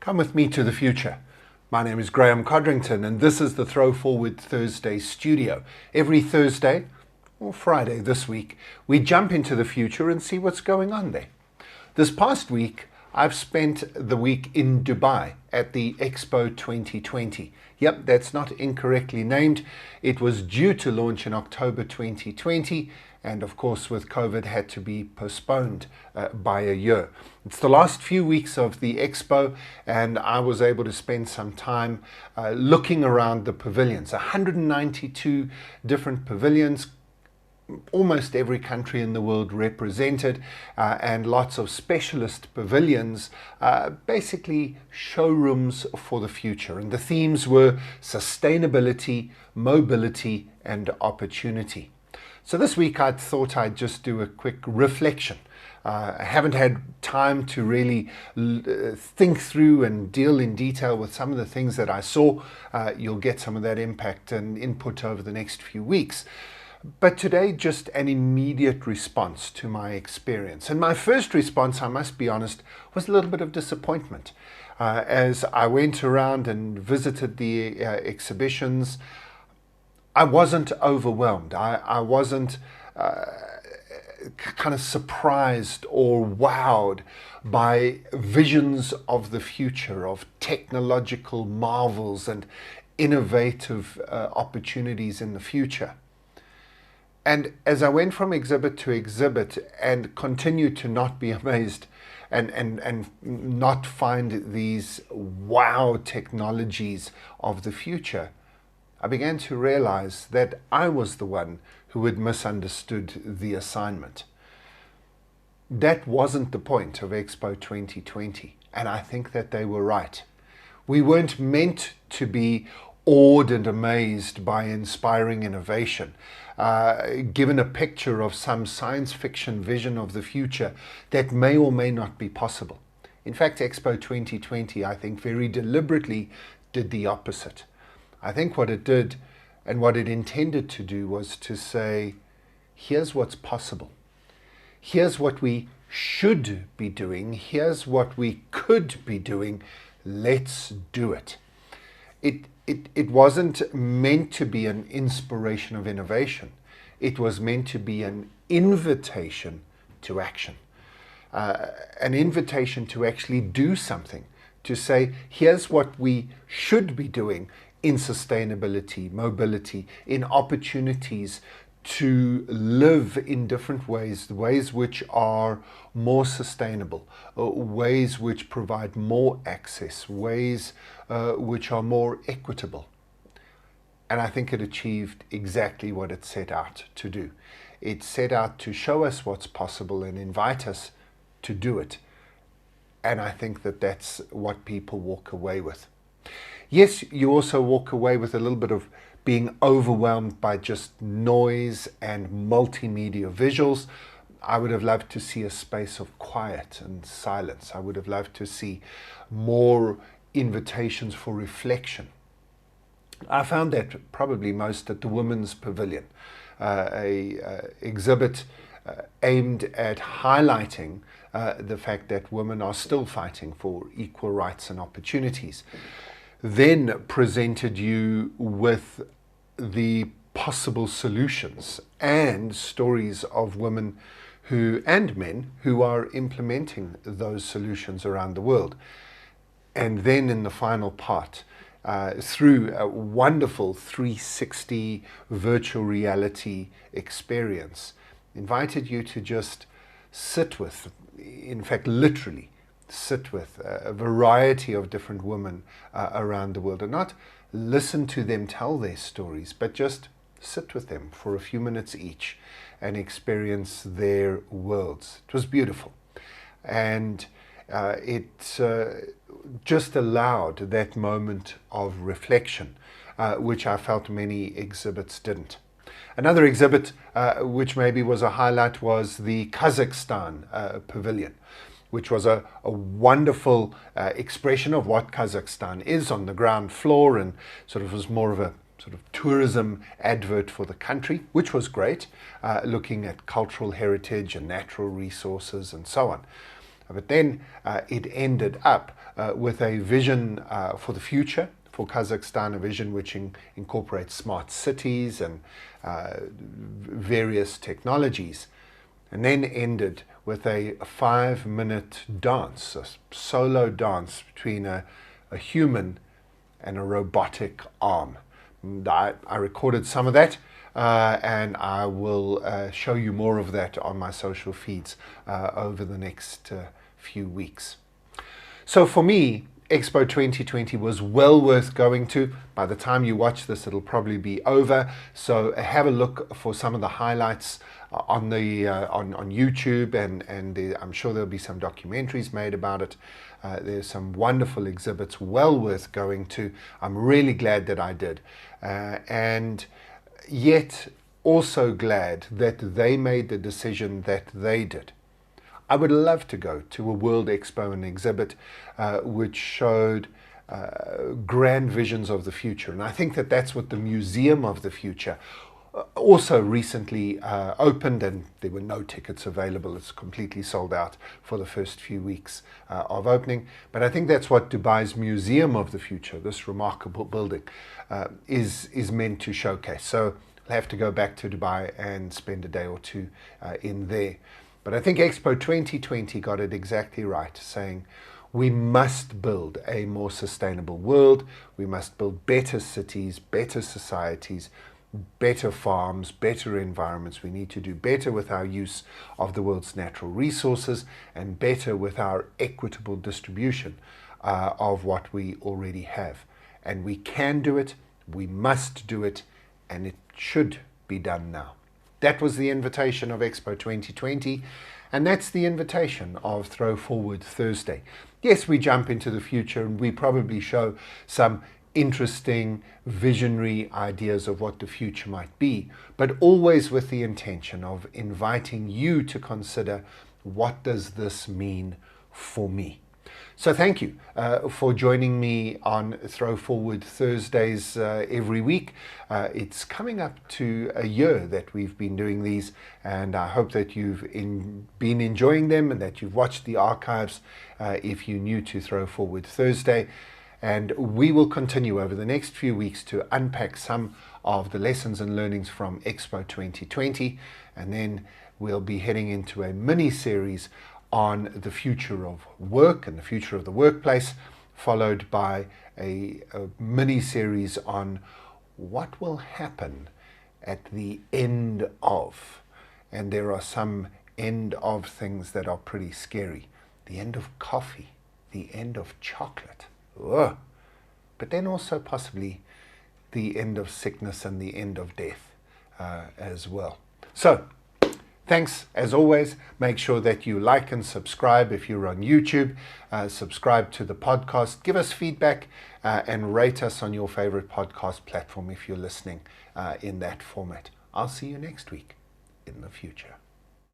Come with me to the future. My name is Graham Codrington and this is the Throwforward Thursday studio. Every Thursday, or Friday this week, we jump into the future and see what's going on there. This past week, I've spent the week in Dubai at the Expo 2020. Yep, that's not incorrectly named. It was due to launch in October 2020 and of course with COVID had to be postponed by a year. It's the last few weeks of the Expo and I was able to spend some time looking around the pavilions. 192 different pavilions, almost every country in the world represented, and lots of specialist pavilions, basically showrooms for the future. And the themes were sustainability, mobility, and opportunity. So this week I thought I'd just do a quick reflection. I haven't had time to really think through and deal in detail with some of the things that I saw. You'll get some of that impact and input over the next few weeks. But today, just an immediate response to my experience. And my first response, I must be honest, was a little bit of disappointment. As I went around and visited the exhibitions, I wasn't overwhelmed. I wasn't kind of surprised or wowed by visions of the future, of technological marvels and innovative opportunities in the future. And as I went from exhibit to exhibit and continued to not be amazed and not find these wow technologies of the future, I began to realize that I was the one who had misunderstood the assignment. That wasn't the point of Expo 2020, and I think that they were right. We weren't meant to be awed and amazed by inspiring innovation, given a picture of some science fiction vision of the future that may or may not be possible. In fact, Expo 2020, I think, very deliberately did the opposite. I think what it did and what it intended to do was to say, here's what's possible. Here's what we should be doing. Here's what we could be doing. Let's do it. It wasn't meant to be an inspiration of innovation. It was meant to be an invitation to action. An invitation to actually do something, to say, here's what we should be doing in sustainability, mobility, in opportunities to live in different ways, ways which are more sustainable, ways which provide more access, ways which are more equitable. And I think it achieved exactly what it set out to do. It set out to show us what's possible and invite us to do it. And I think that that's what people walk away with. Yes, you also walk away with a little bit of being overwhelmed by just noise and multimedia visuals. I would have loved to see a space of quiet and silence. I would have loved to see more invitations for reflection. I found that probably most at the Women's Pavilion, an exhibit aimed at highlighting the fact that women are still fighting for equal rights and opportunities. Then presented you with the possible solutions and stories of women and men who are implementing those solutions around the world. And then in the final part, through a wonderful 360 virtual reality experience, invited you to just sit with, in fact literally, sit with a variety of different women around the world and not listen to them tell their stories, but just sit with them for a few minutes each and experience their worlds. It was beautiful. And it just allowed that moment of reflection, which I felt many exhibits didn't. Another exhibit which maybe was a highlight was the Kazakhstan Pavilion, which was a wonderful expression of what Kazakhstan is on the ground floor, and sort of was more of a sort of tourism advert for the country, which was great, looking at cultural heritage and natural resources and so on. But then it ended up with a vision for the future for Kazakhstan, a vision which incorporates smart cities and various technologies, and then ended with a 5-minute dance, a solo dance between a human and a robotic arm. And I recorded some of that, and I will show you more of that on my social feeds over the next few weeks. So for me, Expo 2020 was well worth going to. By the time you watch this, it'll probably be over. So have a look for some of the highlights on YouTube, and I'm sure there'll be some documentaries made about it. There's some wonderful exhibits, well worth going to. I'm really glad that I did, and yet also glad that they made the decision that they did. I would love to go to a World Expo and exhibit which showed grand visions of the future. And I think that that's what the Museum of the Future also recently opened, and there were no tickets available. It's completely sold out for the first few weeks of opening. But I think that's what Dubai's Museum of the Future, this remarkable building, is meant to showcase. So I'll have to go back to Dubai and spend a day or two in there. But I think Expo 2020 got it exactly right, saying we must build a more sustainable world. We must build better cities, better societies, better farms, better environments. We need to do better with our use of the world's natural resources and better with our equitable distribution of what we already have. And we can do it, we must do it, and it should be done now. That was the invitation of Expo 2020, and that's the invitation of Throwforward Thursday. Yes, we jump into the future and we probably show some interesting, visionary ideas of what the future might be, but always with the intention of inviting you to consider, what does this mean for me? So thank you for joining me on Throwforward Thursdays every week. It's coming up to a year that we've been doing these, and I hope that you've been enjoying them and that you've watched the archives if you're new to Throwforward Thursday. And we will continue over the next few weeks to unpack some of the lessons and learnings from Expo 2020, and then we'll be heading into a mini-series on the future of work and the future of the workplace, followed by a mini-series on what will happen at the end of. And there are some end of things that are pretty scary. The end of coffee, the end of chocolate. Ugh. But then also possibly the end of sickness and the end of death as well. So, thanks, as always. Make sure that you like and subscribe if you're on YouTube. Subscribe to the podcast. Give us feedback and rate us on your favorite podcast platform if you're listening in that format. I'll see you next week in the future.